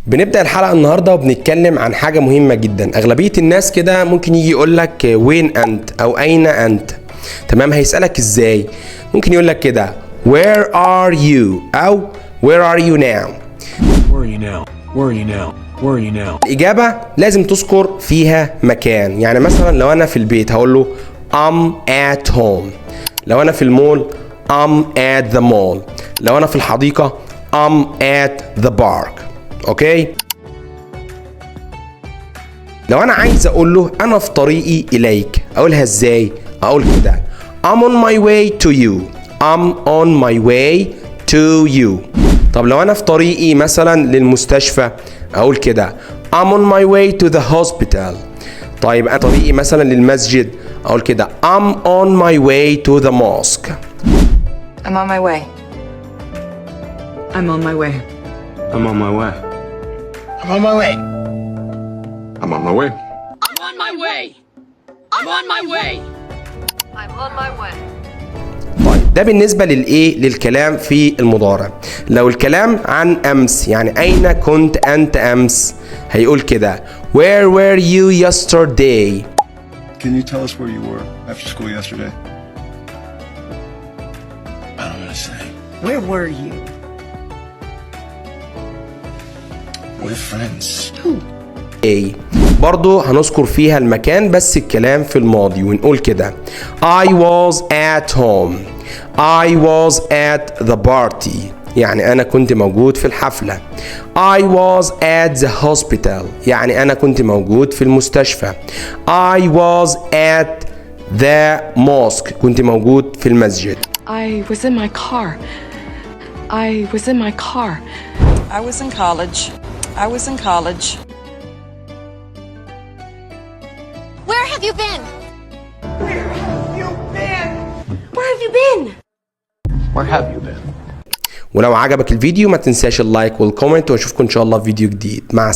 بنبدأ الحلقة النهاردة وبنتكلم عن حاجة مهمة جدا. أغلبية الناس كده ممكن يجي يقولك وين أنت أو أين أنت. تمام، هيسألك إزاي؟ ممكن يقولك كده where are you أو where are you now. Where are you now? Where are you now? Where are you now? الإجابة لازم تذكر فيها مكان. يعني مثلا لو أنا في البيت هقول له I'm at home. لو أنا في المول I'm at the mall. لو أنا في الحديقة I'm at the park. اوكي، لو انا عايز اقول له انا في طريقي اليك اقولها ازاي؟ اقول كده I'm on my way to you. I'm on my way to you. طب لو انا في طريقي مثلا للمستشفى اقول كده I'm on my way to the hospital. طيب انا طريقي مثلا للمسجد اقول كده I'm on my way to the mosque. I'm on my way. I'm on my way. I'm on my way. I'm on my way. I'm on my way. I'm on my way. I'm on my way. I'm on my way. طيب ده بالنسبة للكلام في المضارع. لو الكلام عن أمس، يعني أين كنت أنت أمس، هيقول كده Where were you yesterday? Can you tell us where you were after school yesterday? I don't know what to say. Where were you? We're friends. برضو هنذكر فيها المكان بس الكلام في الماضي ونقول كده I was at home. I was at the party. يعني أنا كنت موجود في الحفلة. I was at the hospital. يعني أنا كنت موجود في المستشفى. I was at the mosque. كنت موجود في المسجد. I was in my car. I was in my car. I was in college. I was in college. Where have you been? Where have you been? Where have you been? Where have you been? ولو عجبك الفيديو ما تنساش اللايك والكومنت، واشوفكم ان شاء الله في فيديو جديد. مع